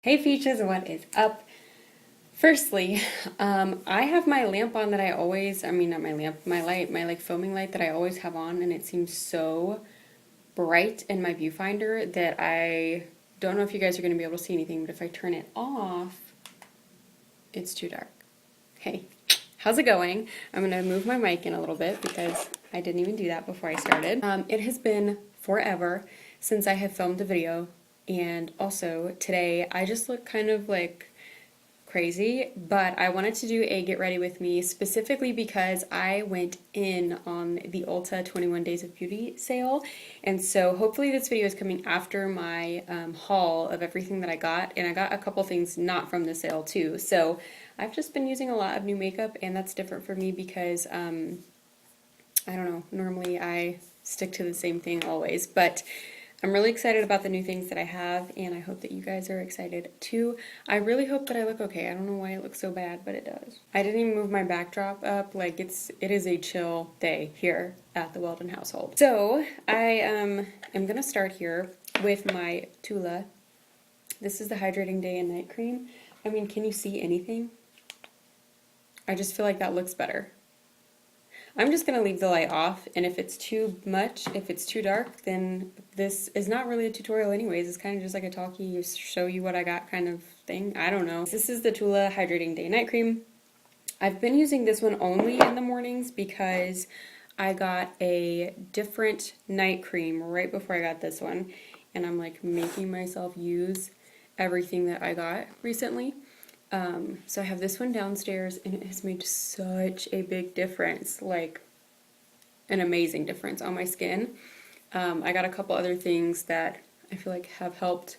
Hey Peaches, what is up? Firstly, I have my lamp on that not my lamp, my light, my like foaming light that I always have on, and it seems so bright in my viewfinder that I don't know if you guys are going to be able to see anything, but if I turn it off, it's too dark. Hey, how's it going? I'm going to move my mic in a little bit because I didn't even do that before I started. It has been forever since I have filmed a video, and also today I just look kind of like crazy, but I wanted to do a get ready with me specifically because I went in on the Ulta 21 Days of Beauty sale, and so hopefully this video is coming after my haul of everything that I got, and I got a couple things not from the sale too. So I've just been using a lot of new makeup, and that's different for me because I don't know, normally I stick to the same thing always, but I'm really excited about the new things that I have, and I hope that you guys are excited too. I really hope that I look okay. I don't know why it looks so bad, but it does. I didn't even move my backdrop up. Like it is a chill day here at the Weldon household. So I am gonna start here with my Tula. This is the Hydrating Day and Night Cream. I mean, can you see anything? I just feel like that looks better. I'm just going to leave the light off, and if it's too much, if it's too dark, then this is not really a tutorial anyways. It's kind of just like a talkie, show you what I got kind of thing. I don't know. This is the Tula Hydrating Day Night Cream. I've been using this one only in the mornings because I got a different night cream right before I got this one, and I'm like making myself use everything that I got recently. So I have this one downstairs, and it has made such a big difference, like an amazing difference on my skin. I got a couple other things that I feel like have helped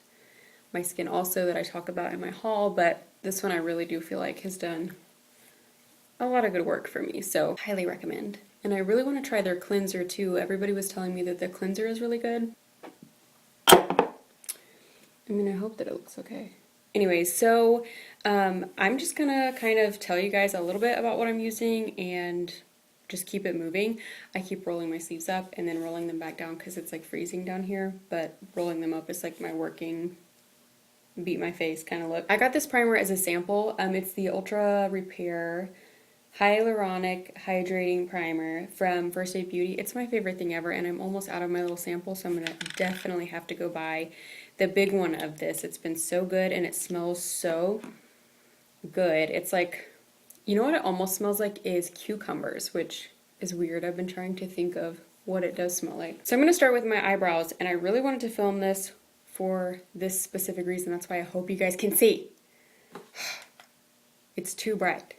my skin also that I talk about in my haul, but this one I really do feel like has done a lot of good work for me, so highly recommend. And I really want to try their cleanser too. Everybody was telling me that the cleanser is really good. I mean, I hope that it looks okay. Anyways, so I'm just gonna kind of tell you guys a little bit about what I'm using and just keep it moving. I keep rolling my sleeves up and then rolling them back down because it's like freezing down here, but rolling them up is like my working beat my face kind of look. I got this primer as a sample. It's the Ultra Repair Hyaluronic Hydrating Primer from First Aid Beauty. It's my favorite thing ever, and I'm almost out of my little sample, so I'm gonna definitely have to go buy the big one of this. It's been so good, and it smells so good. It's like, you know what it almost smells like is cucumbers, which is weird. I've been trying to think of what it does smell like. So I'm gonna start with my eyebrows, and I really wanted to film this for this specific reason. That's why I hope you guys can see. It's too bright,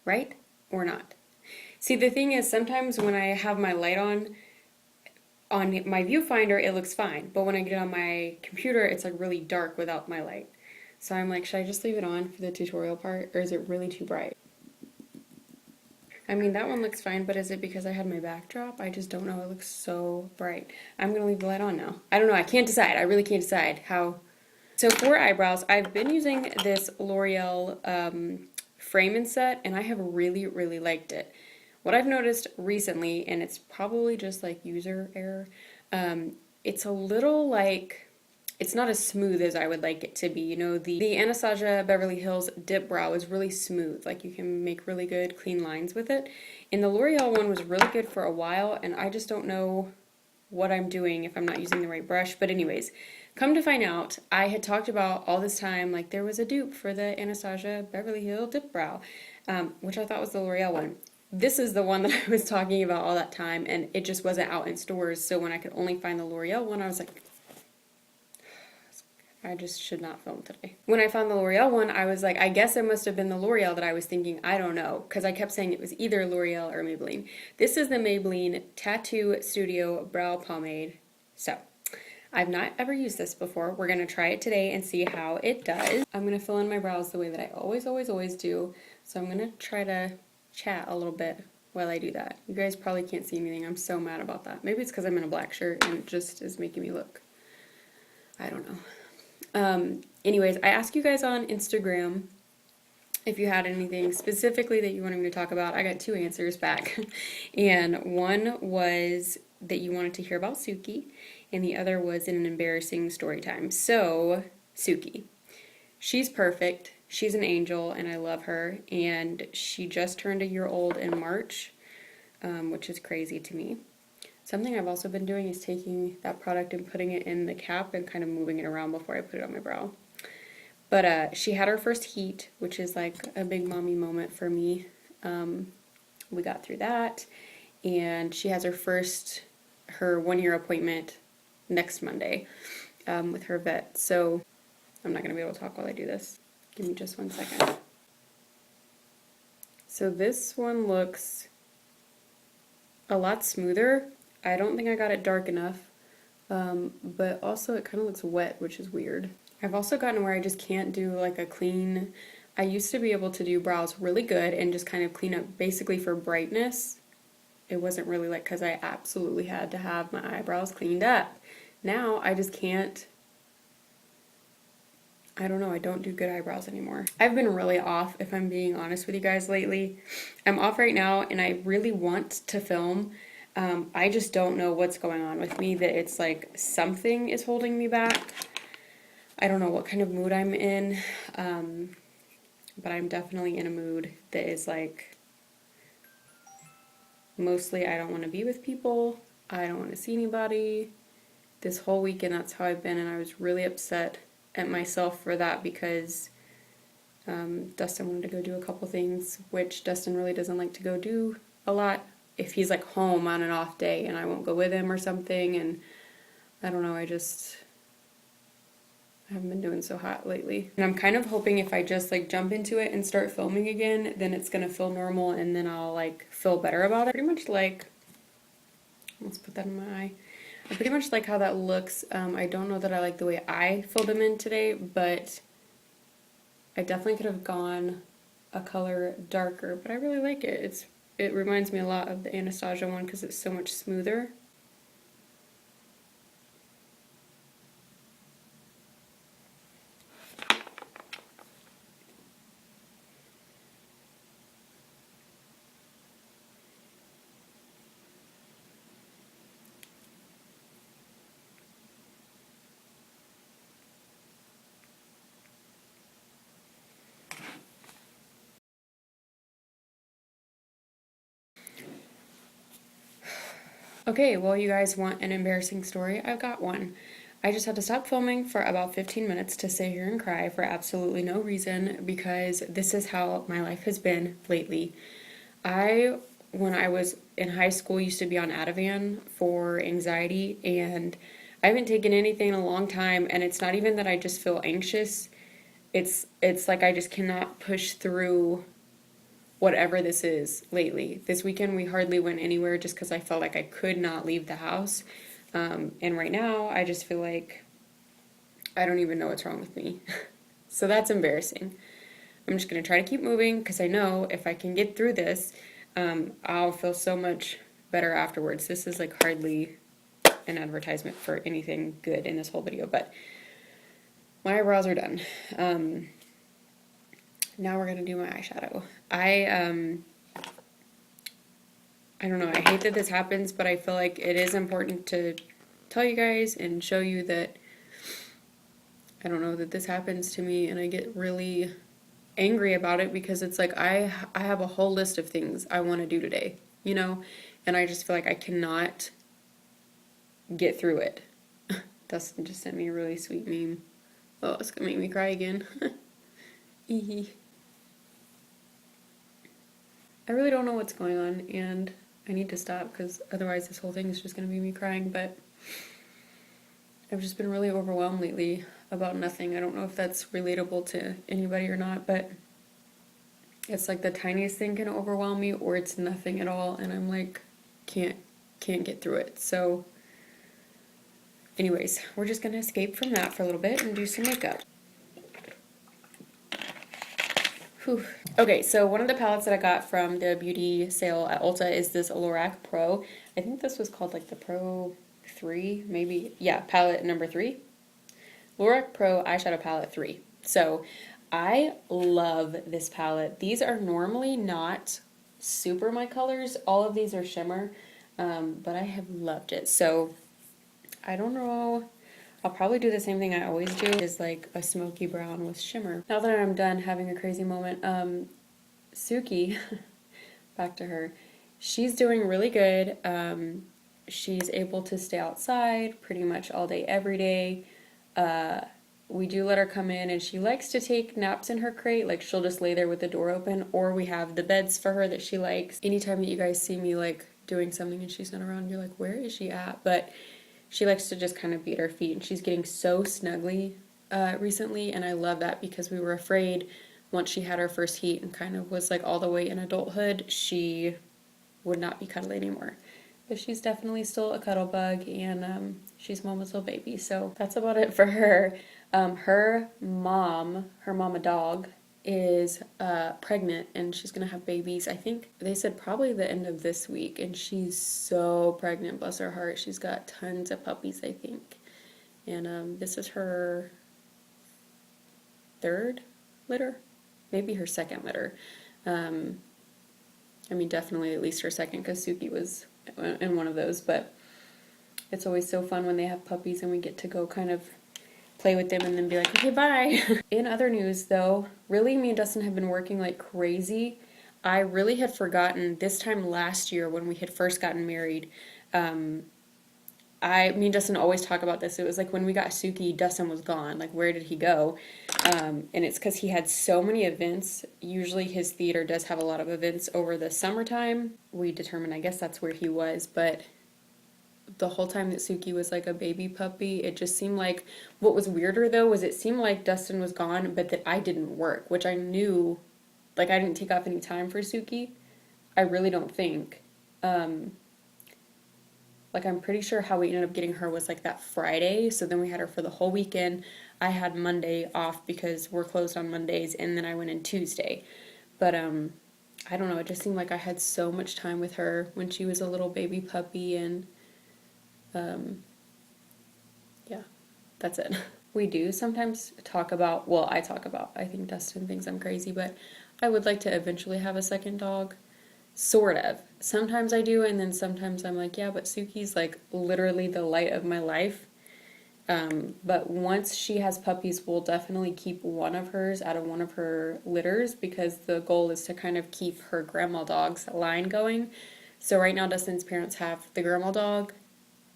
right? Or not. See, the thing is, sometimes when I have my light on my viewfinder, it looks fine, but when I get it on my computer, it's like really dark without my light. So I'm like, should I just leave it on for the tutorial part, or is it really too bright? I mean, that one looks fine, but is it because I had my backdrop? I just don't know. It looks so bright. I'm gonna leave the light on now. I don't know. I can't decide. I really can't decide how. So for eyebrows, I've been using this L'Oreal frame and set, and I have really, really liked it. What I've noticed recently, and it's probably just like user error, it's a little like, it's not as smooth as I would like it to be. You know, the Anastasia Beverly Hills Dip Brow is really smooth. Like, you can make really good, clean lines with it. And the L'Oreal one was really good for a while, and I just don't know what I'm doing if I'm not using the right brush. But anyways, come to find out, I had talked about all this time, like there was a dupe for the Anastasia Beverly Hills Dip Brow, which I thought was the L'Oreal one. This is the one that I was talking about all that time, and it just wasn't out in stores, so when I could only find the L'Oreal one, I was like, I just should not film today. When I found the L'Oreal one, I was like, I guess it must have been the L'Oreal that I was thinking, I don't know, because I kept saying it was either L'Oreal or Maybelline. This is the Maybelline Tattoo Studio Brow Pomade. So, I've not ever used this before. We're going to try it today and see how it does. I'm going to fill in my brows the way that I always do, so I'm going to try to chat a little bit while I do that. You guys probably can't see anything. I'm so mad about that. Maybe it's because I'm in a black shirt and it just is making me look, I don't know. Anyways, I asked you guys on Instagram if you had anything specifically that you wanted me to talk about. I got 2 answers back. And one was that you wanted to hear about Suki, and the other was in an embarrassing story time. So, Suki. she's perfect. She's an angel, and I love her. And she just turned a year old in March, which is crazy to me. Something I've also been doing is taking that product and putting it in the cap and kind of moving it around before I put it on my brow. But she had her first heat, which is like a big mommy moment for me. We got through that, and she has her 1 year appointment next Monday with her vet. So I'm not going to be able to talk while I do this. Give me just 1 second. So this one looks a lot smoother. I don't think I got it dark enough, but also it kind of looks wet, which is weird. I've also gotten where I just can't do like a clean. I used to be able to do brows really good and just kind of clean up basically for brightness. It wasn't really like because I absolutely had to have my eyebrows cleaned up. Now I just can't. I don't know, I don't do good eyebrows anymore. I've been really off, if I'm being honest with you guys lately. I'm off right now and I really want to film. I just don't know what's going on with me, that it's like something is holding me back. I don't know what kind of mood I'm in, but I'm definitely in a mood that is like, mostly I don't want to be with people. I don't want to see anybody. This whole weekend, that's how I've been, and I was really upset at myself for that because Dustin wanted to go do a couple things, which Dustin really doesn't like to go do a lot if he's like home on an off day and I won't go with him or something. And I don't know, I haven't been doing so hot lately. And I'm kind of hoping if I just like jump into it and start filming again, then it's gonna feel normal and then I'll like feel better about it. Pretty much like, let's put that in my eye. I pretty much like how that looks. I don't know that I like the way I filled them in today, but I definitely could have gone a color darker, but I really like it. It reminds me a lot of the Anastasia one because it's so much smoother. Okay, well, you guys want an embarrassing story? I've got one. I just had to stop filming for about 15 minutes to sit here and cry for absolutely no reason because this is how my life has been lately. When I was in high school, used to be on Ativan for anxiety, and I haven't taken anything in a long time, and it's not even that I just feel anxious. It's like I just cannot push through whatever this is lately. This weekend we hardly went anywhere just because I felt like I could not leave the house. And right now I just feel like I don't even know what's wrong with me. So that's embarrassing. I'm just going to try to keep moving because I know if I can get through this, I'll feel so much better afterwards. This is like hardly an advertisement for anything good in this whole video, but my eyebrows are done. Now we're gonna do my eyeshadow. I don't know, I hate that this happens, but I feel like it is important to tell you guys and show you that, I don't know, that this happens to me and I get really angry about it because it's like I have a whole list of things I want to do today, you know, and I just feel like I cannot get through it. Dustin just sent me a really sweet meme. Oh, it's gonna make me cry again. I really don't know what's going on, and I need to stop because otherwise this whole thing is just going to be me crying, but I've just been really overwhelmed lately about nothing. I don't know if that's relatable to anybody or not, but it's like the tiniest thing can overwhelm me or it's nothing at all, and I'm like, can't get through it. So anyways, we're just going to escape from that for a little bit and do some makeup. Whew. Okay, so one of the palettes that I got from the beauty sale at Ulta is this Lorac Pro. I think this was called like the Pro 3, maybe. Yeah, palette number 3. Lorac Pro eyeshadow palette 3. So I love this palette. These are normally not super my colors. All of these are shimmer, but I have loved it. So I don't know. I'll probably do the same thing I always do, is like a smoky brown with shimmer. Now that I'm done having a crazy moment, Suki, back to her, she's doing really good. She's able to stay outside pretty much all day, every day. We do let her come in, and she likes to take naps in her crate. Like, she'll just lay there with the door open, or we have the beds for her that she likes. Anytime that you guys see me like doing something and she's not around, you're like, where is she at? But she likes to just kind of be at her feet, and she's getting so snuggly recently, and I love that, because we were afraid once she had her first heat and kind of was like all the way in adulthood, she would not be cuddly anymore. But she's definitely still a cuddle bug, and she's mama's little baby. So that's about it for her. Her mama dog, is pregnant, and she's gonna have babies. I think they said probably the end of this week, and she's so pregnant, bless her heart. She's got tons of puppies, I think. And this is her third litter, maybe her second litter. I mean, definitely at least her second, because Suki was in one of those. But it's always so fun when they have puppies and we get to go kind of play with them and then be like, okay, bye. In other news, though, really, me and Dustin have been working like crazy. I really had forgotten this time last year when we had first gotten married. Me and Dustin always talk about this. It was like when we got Suki, Dustin was gone. Like, where did he go? And it's because he had so many events. Usually his theater does have a lot of events over the summertime. We determined, I guess that's where he was. But the whole time that Suki was like a baby puppy, it just seemed like, what was weirder though was it seemed like Dustin was gone, but that I didn't work, which I knew, like, I didn't take off any time for Suki. I really don't think. Like, I'm pretty sure how we ended up getting her was like that Friday. So then we had her for the whole weekend. I had Monday off because we're closed on Mondays, and then I went in Tuesday. But I don't know, it just seemed like I had so much time with her when she was a little baby puppy, and yeah, that's it. We do sometimes talk about, well, I talk about, I think Dustin thinks I'm crazy, but I would like to eventually have a second dog. Sort of. Sometimes I do, and then sometimes I'm like, yeah, but Suki's like literally the light of my life. But once she has puppies, we'll definitely keep one of hers out of one of her litters, because the goal is to kind of keep her grandma dog's line going. So right now Dustin's parents have the grandma dog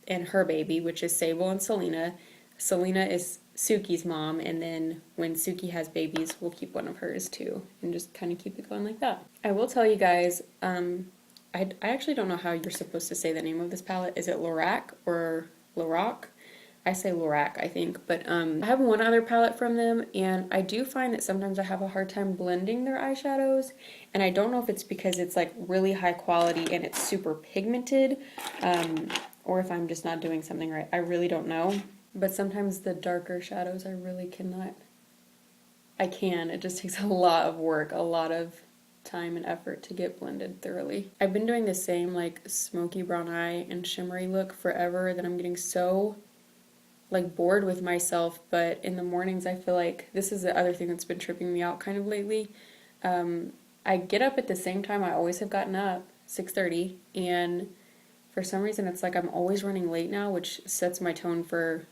and her baby, which is Sable and Selena. Selena is Suki's mom, and then when Suki has babies, we'll keep one of hers too, and just kind of keep it going like that. I will tell you guys, I actually don't know how you're supposed to say the name of this palette. Is it Lorac or Lorac? I say Lorac, I think, but I have one other palette from them, and I do find that sometimes I have a hard time blending their eyeshadows, and I don't know if it's because it's like really high quality and it's super pigmented, or if I'm just not doing something right. I really don't know. But sometimes the darker shadows I really cannot. It just takes a lot of work, a lot of time and effort to get blended thoroughly. I've been doing the same like smoky brown eye and shimmery look forever that I'm getting so like bored with myself. But in the mornings I feel like this is the other thing that's been tripping me out kind of lately. I get up at the same time I always have gotten up, 6:30, and for some reason it's like I'm always running late now, which sets my tone for,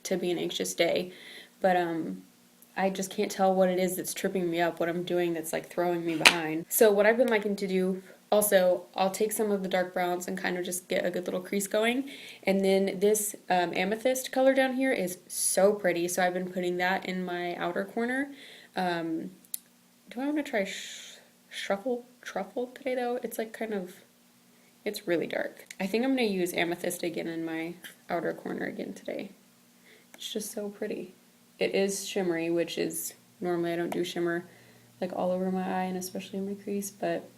to be an anxious day. But I just can't tell what it is that's tripping me up, what I'm doing that's like throwing me behind. So what I've been liking to do, also, I'll take some of the dark browns and kind of just get a good little crease going. And then this amethyst color down here is so pretty, so I've been putting that in my outer corner. Do I want to try truffle today though? It's like kind of, it's really dark. I think I'm going to use amethyst again in my outer corner again today. It's just so pretty. It is shimmery, which is, normally I don't do shimmer like all over my eye and especially in my crease, but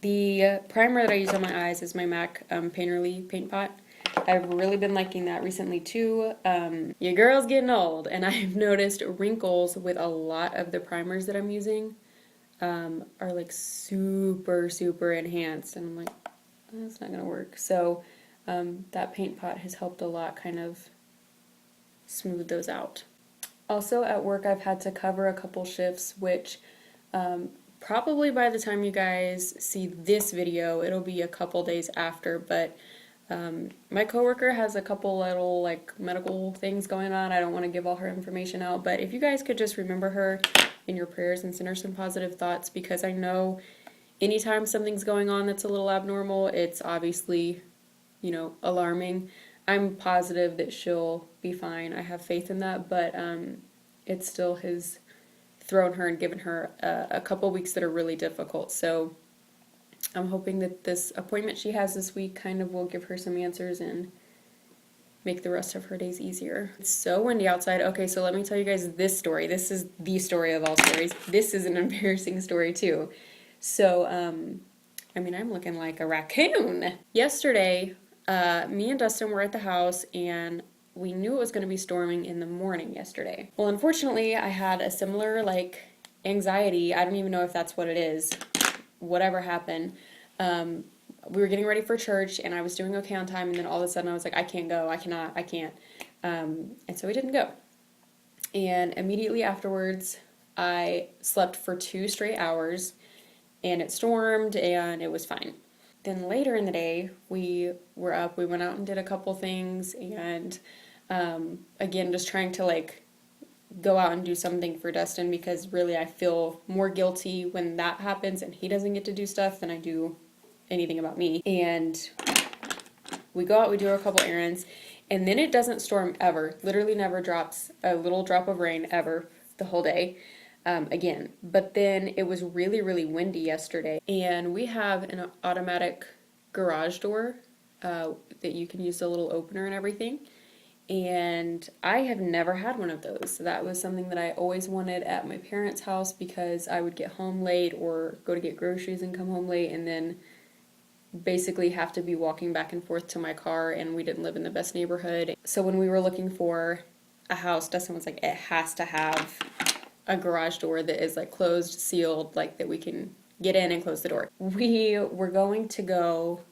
the primer that I use on my eyes is my MAC Painterly paint pot. I've really been liking that recently too. Your girl's getting old, and I've noticed wrinkles with a lot of the primers that I'm using are like super, super enhanced, and I'm like, that's not gonna work. So that paint pot has helped a lot kind of smooth those out. Also at work I've had to cover a couple shifts, which probably by the time you guys see this video, it'll be a couple days after, but my coworker has a couple little like medical things going on. I don't want to give all her information out, but if you guys could just remember her in your prayers and send her some positive thoughts, because I know anytime something's going on that's a little abnormal, it's obviously, alarming. I'm positive that she'll be fine. I have faith in that, but it still has thrown her and given her a couple weeks that are really difficult. So I'm hoping that this appointment she has this week kind of will give her some answers and make the rest of her days easier. It's so windy outside. Okay, so let me tell you guys this story. This is the story of all stories. This is an embarrassing story too. So, I'm looking like a raccoon. Yesterday, me and Dustin were at the house and we knew it was going to be storming in the morning yesterday. Well, unfortunately, I had a similar anxiety. I don't even know if that's what it is. Whatever happened. We were getting ready for church and I was doing okay on time, and then all of a sudden I was like, I can't go, I can't. And so we didn't go. And immediately afterwards, I slept for 2 straight hours and it stormed and it was fine. Then later in the day, we were up, we went out and did a couple things, and again, just trying to go out and do something for Dustin, because really I feel more guilty when that happens and he doesn't get to do stuff than I do anything about me. And we go out, we do a couple errands, and then it doesn't storm ever. Literally never drops a little drop of rain ever the whole day. Again, but then it was really, really windy yesterday, and we have an automatic garage door that you can use the little opener and everything, and I have never had one of those. So that was something that I always wanted at my parents' house, because I would get home late or go to get groceries and come home late and then basically have to be walking back and forth to my car, and we didn't live in the best neighborhood. So when we were looking for a house, Dustin was like, it has to have a garage door that is closed, sealed, that we can get in and close the door. We were going to go,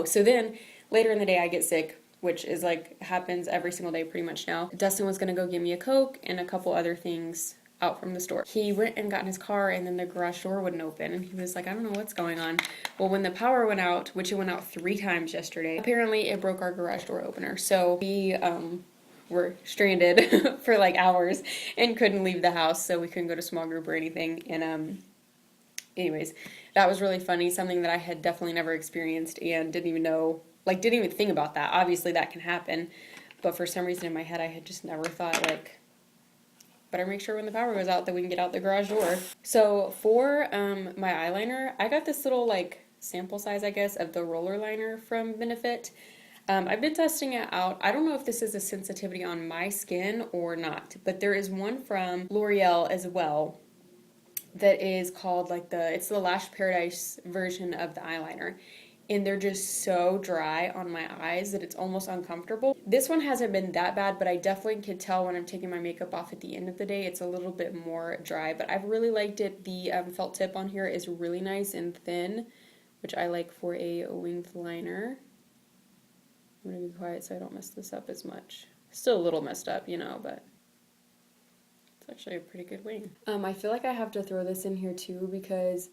so then later in the day I get sick, which is happens every single day pretty much now. Dustin was gonna go get me a Coke and a couple other things out from the store. He went and got in his car, and then the garage door wouldn't open, and he was like, I don't know what's going on. Well, when the power went out, which it went out 3 times yesterday, apparently it broke our garage door opener. So we were stranded for hours and couldn't leave the house, so we couldn't go to small group or anything. And anyways, that was really funny, something that I had definitely never experienced and didn't even think about that. Obviously that can happen, but for some reason in my head I had just never thought better make sure when the power goes out that we can get out the garage door. So for my eyeliner, I got this little sample size, I guess, of the roller liner from Benefit. I've been testing it out. I don't know if this is a sensitivity on my skin or not, but there is one from L'Oreal as well that is called it's the Lash Paradise version of the eyeliner. And they're just so dry on my eyes that it's almost uncomfortable. This one hasn't been that bad, but I definitely can tell when I'm taking my makeup off at the end of the day, it's a little bit more dry, but I've really liked it. The felt tip on here is really nice and thin, which I like for a winged liner. I'm going to be quiet so I don't mess this up as much. Still a little messed up, but it's actually a pretty good wing. I feel like I have to throw this in here too, because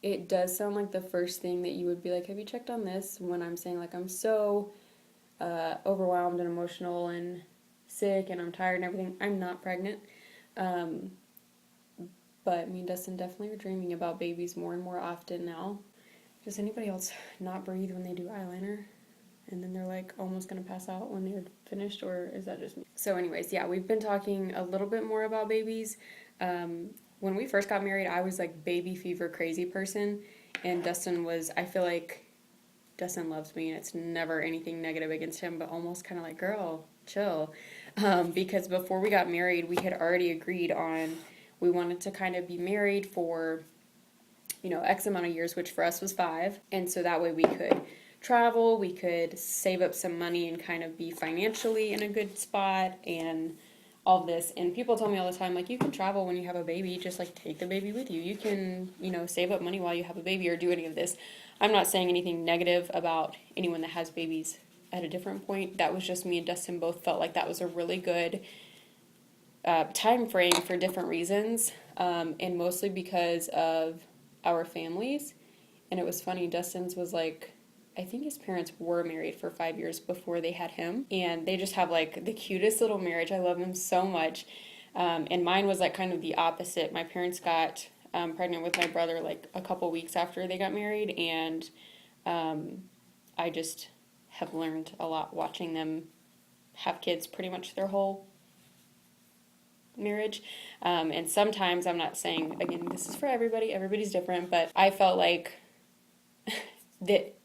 it does sound like the first thing that you would be like, have you checked on this? When I'm saying I'm so overwhelmed and emotional and sick and I'm tired and everything. I'm not pregnant. But me and Dustin definitely are dreaming about babies more and more often now. Does anybody else not breathe when they do eyeliner? And then they're almost gonna pass out when they're finished, or is that just me? So anyways, yeah, we've been talking a little bit more about babies. When we first got married, I was baby fever crazy person, and Dustin was, I feel like Dustin loves me, and it's never anything negative against him, but almost kind of girl, chill. Because before we got married, we had already agreed on, we wanted to kind of be married for, X amount of years, which for us was 5, and so that way we could travel, we could save up some money and kind of be financially in a good spot and all this. And people tell me all the time, you can travel when you have a baby, just take the baby with you. You can, save up money while you have a baby or do any of this. I'm not saying anything negative about anyone that has babies at a different point. That was just me and Dustin both felt like that was a really good time frame for different reasons, and mostly because of our families. And it was funny, Dustin's was like, I think his parents were married for 5 years before they had him, and they just have like the cutest little marriage. I love them so much. And mine was like kind of the opposite. My parents got pregnant with my brother like a couple weeks after they got married, and I just have learned a lot watching them have kids pretty much their whole marriage. And sometimes, I'm not saying, again, this is for everybody, everybody's different, but I felt like that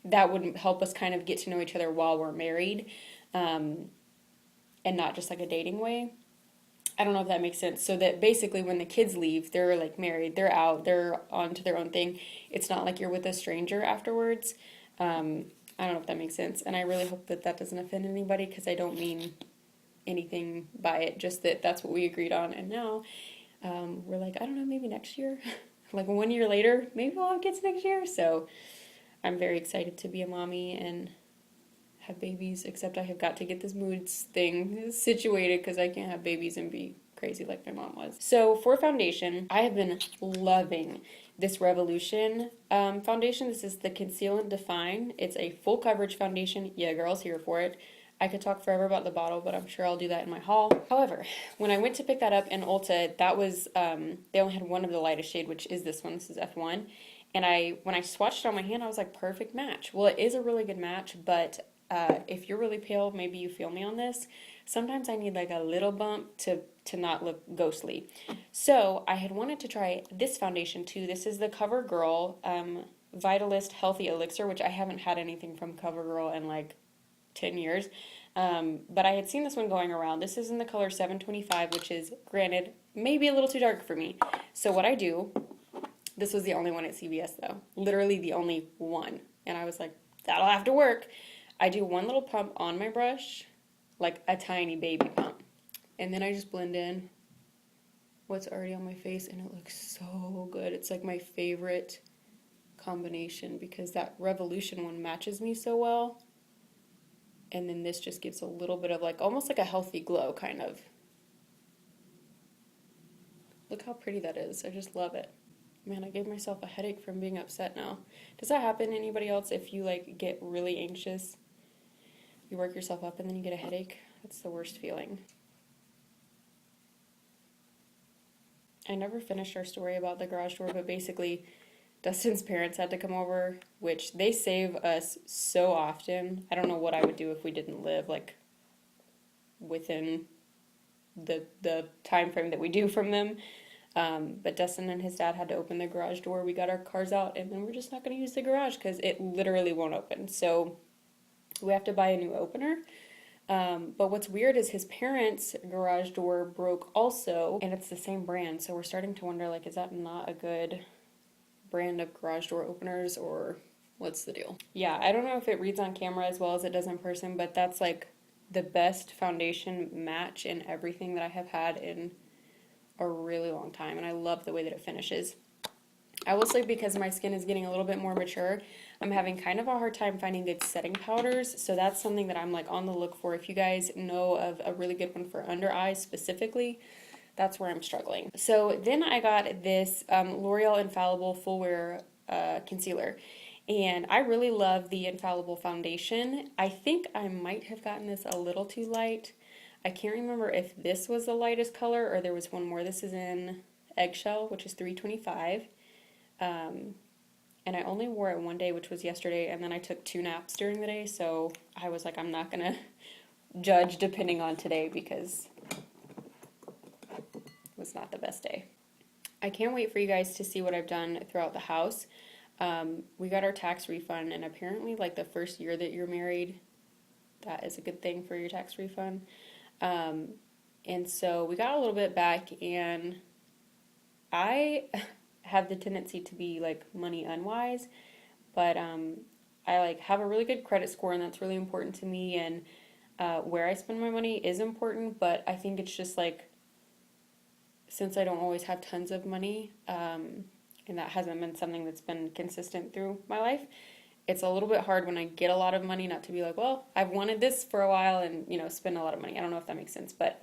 that would help us kind of get to know each other while we're married, and not just like a dating way. I don't know if that makes sense. So that basically when the kids leave, they're like married, they're out, they're on to their own thing. It's not like you're with a stranger afterwards. I don't know if that makes sense. And I really hope that that doesn't offend anybody, because I don't mean anything by it, just that that's what we agreed on. And now we're like, I don't know, maybe next year, like 1 year later, maybe we'll have kids next year. So I'm very excited to be a mommy and have babies, except I have got to get this moods thing situated, because I can't have babies and be crazy like my mom was. So for foundation, I have been loving this Revolution foundation. This is the Conceal and Define. It's a full coverage foundation. Yeah, girls, here for it. I could talk forever about the bottle, but I'm sure I'll do that in my haul. However, when I went to pick that up in Ulta, that was, they only had one of the lightest shade, which is this one. This is F1. And when I swatched it on my hand, I was like, perfect match. Well, it is a really good match, but if you're really pale, maybe you feel me on this. Sometimes I need like a little bump to not look ghostly. So I had wanted to try this foundation too. This is the CoverGirl Vitalist Healthy Elixir, which I haven't had anything from CoverGirl in like 10 years. But I had seen this one going around. This is in the color 725, which is, granted, maybe a little too dark for me. So what I do, this was the only one at CVS though. Literally the only one. And I was like, that'll have to work. I do one little pump on my brush, like a tiny baby pump. And then I just blend in what's already on my face, and it looks so good. It's like my favorite combination, because that Revolution one matches me so well. And then this just gives a little bit of like, almost like a healthy glow kind of. Look how pretty that is. I just love it. Man, I gave myself a headache from being upset now. Does that happen to anybody else if you like get really anxious? You work yourself up and then you get a headache? That's the worst feeling. I never finished our story about the garage door, but basically Dustin's parents had to come over, which they save us so often. I don't know what I would do if we didn't live like within the time frame that we do from them. But Dustin and his dad had to open the garage door. We got our cars out, and then we're just not going to use the garage because it literally won't open. So we have to buy a new opener. But what's weird is his parents' garage door broke also, and it's the same brand. So we're starting to wonder, like, is that not a good brand of garage door openers, or what's the deal? Yeah, I don't know if it reads on camera as well as it does in person, but that's like the best foundation match in everything that I have had in a really long time, and I love the way that it finishes. I will say, because my skin is getting a little bit more mature, I'm having kind of a hard time finding good setting powders, so that's something that I'm like on the look for. If you guys know of a really good one for under eyes specifically, that's where I'm struggling. So then I got this L'Oreal Infallible Full Wear Concealer, and I really love the Infallible foundation. I think I might have gotten this a little too light. I can't remember if this was the lightest color or there was one more. This is in Eggshell, which is 325. And I only wore it one day, which was yesterday, and then I took 2 naps during the day, so I was like, I'm not going to judge depending on today, because it was not the best day. I can't wait for you guys to see what I've done throughout the house. We got our tax refund, and apparently, like, the first year that you're married, that is a good thing for your tax refund. And so we got a little bit back, and I have the tendency to be like money unwise, but I like have a really good credit score, and that's really important to me, and where I spend my money is important, but I think it's just like, since I don't always have tons of money, and that hasn't been something that's been consistent through my life, it's a little bit hard when I get a lot of money not to be like, well, I've wanted this for a while and, you know, spend a lot of money. I don't know if that makes sense, but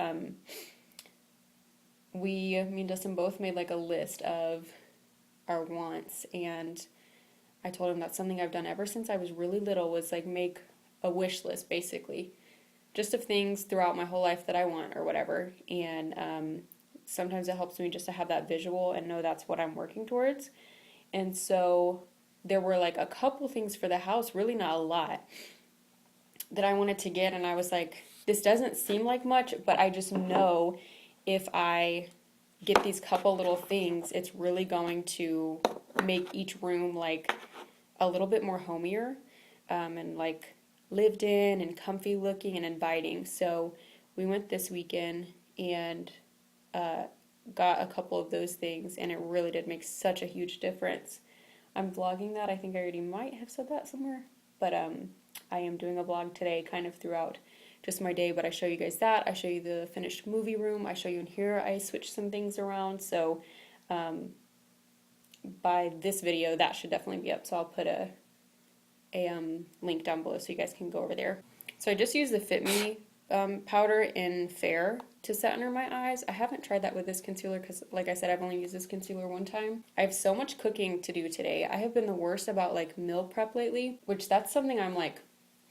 me and Dustin both made like a list of our wants, and I told him that's something I've done ever since I was really little, was like make a wish list basically, just of things throughout my whole life that I want or whatever. And sometimes it helps me just to have that visual and know that's what I'm working towards. And so there were like a couple things for the house, really not a lot, that I wanted to get, and I was like, this doesn't seem like much, but I just know if I get these couple little things, it's really going to make each room like a little bit more homier, and like lived in and comfy looking and inviting. So we went this weekend and got a couple of those things, and it really did make such a huge difference. I'm vlogging that. I think I already might have said that somewhere, but I am doing a vlog today kind of throughout just my day, but I show you guys that. I show you the finished movie room. I show you in here I switch some things around. So by this video, that should definitely be up. So I'll put a link down below so you guys can go over there. So I just used the Fit Me powder in Fair to set under my eyes. I haven't tried that with this concealer because, like I said, I've only used this concealer one time. I have so much cooking to do today. I have been the worst about like meal prep lately, which that's something I'm like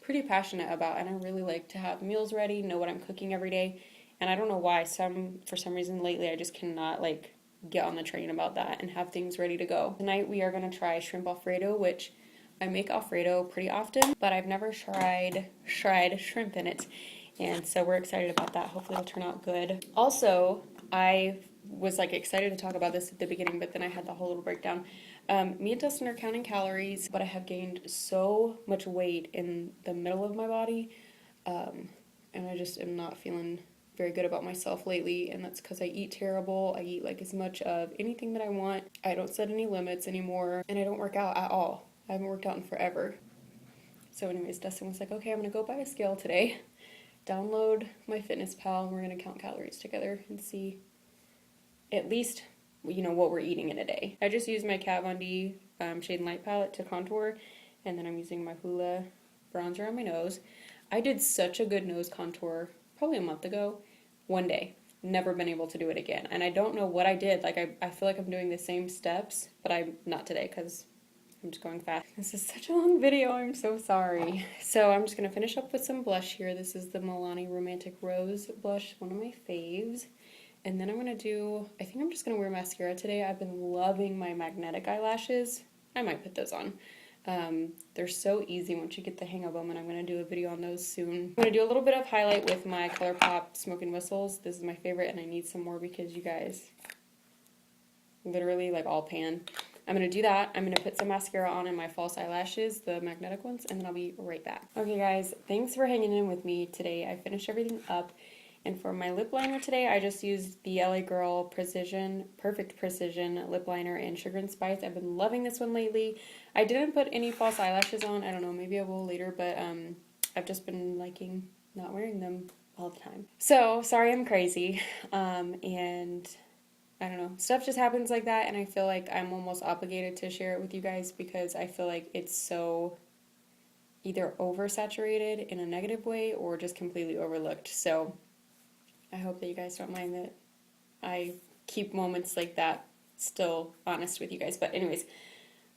pretty passionate about, and I really like to have meals ready, know what I'm cooking every day. And I don't know why, for some reason lately I just cannot like get on the train about that and have things ready to go. Tonight we are going to try shrimp Alfredo, which I make Alfredo pretty often, but I've never tried shrimp in it. And so we're excited about that. Hopefully it'll turn out good. Also, I was like excited to talk about this at the beginning, but then I had the whole little breakdown. Me and Dustin are counting calories, but I have gained so much weight in the middle of my body, and I just am not feeling very good about myself lately, and that's because I eat terrible. I eat like as much of anything that I want. I don't set any limits anymore, and I don't work out at all. I haven't worked out in forever. So anyways, Dustin was like, okay, I'm gonna go buy a scale today, download my Fitness Pal, and we're gonna count calories together and see at least, you know, what we're eating in a day. I just used my Kat Von D Shade and Light palette to contour, and then I'm using my Hoola bronzer on my nose. I did such a good nose contour probably a month ago, one day. Never been able to do it again. And I don't know what I did. Like, I feel like I'm doing the same steps, but I'm not today because I'm just going fast. This is such a long video. I'm so sorry. So I'm just going to finish up with some blush here. This is the Milani Romantic Rose blush, one of my faves. And then I'm going to do, I think I'm just going to wear mascara today. I've been loving my magnetic eyelashes. I might put those on. They're so easy once you get the hang of them, and I'm going to do a video on those soon. I'm going to do a little bit of highlight with my ColourPop Smoke and Whistles. This is my favorite, and I need some more because you guys, literally like all pan. I'm going to do that. I'm going to put some mascara on in my false eyelashes, the magnetic ones, and then I'll be right back. Okay guys, thanks for hanging in with me today. I finished everything up. And for my lip liner today, I just used the LA Girl Perfect Precision lip liner in Sugar and Spice. I've been loving this one lately. I didn't put any false eyelashes on. I don't know, maybe I will later, but I've just been liking not wearing them all the time. So, sorry I'm crazy. And I don't know, stuff just happens like that, and I feel like I'm almost obligated to share it with you guys because I feel like it's so either oversaturated in a negative way or just completely overlooked. So I hope that you guys don't mind that I keep moments like that still honest with you guys. But anyways,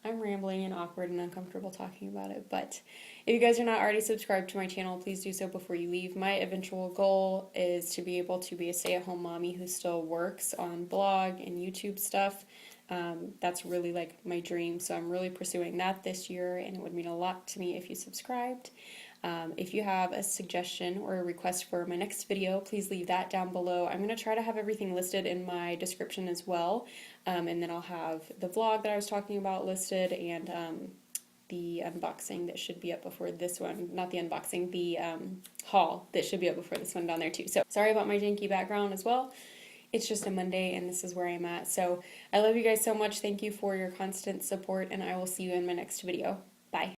I'm rambling and awkward and uncomfortable talking about it. But if you guys are not already subscribed to my channel, please do so before you leave. My eventual goal is to be able to be a stay-at-home mommy who still works on blog and YouTube stuff. That's really like my dream. So I'm really pursuing that this year, and it would mean a lot to me if you subscribed. If you have a suggestion or a request for my next video, please leave that down below. I'm going to try to have everything listed in my description as well, and then I'll have the vlog that I was talking about listed, and the unboxing that should be up before this one. Not the unboxing, the haul that should be up before this one down there too. So sorry about my janky background as well. It's just a Monday, and this is where I'm at. So I love you guys so much. Thank you for your constant support, and I will see you in my next video. Bye.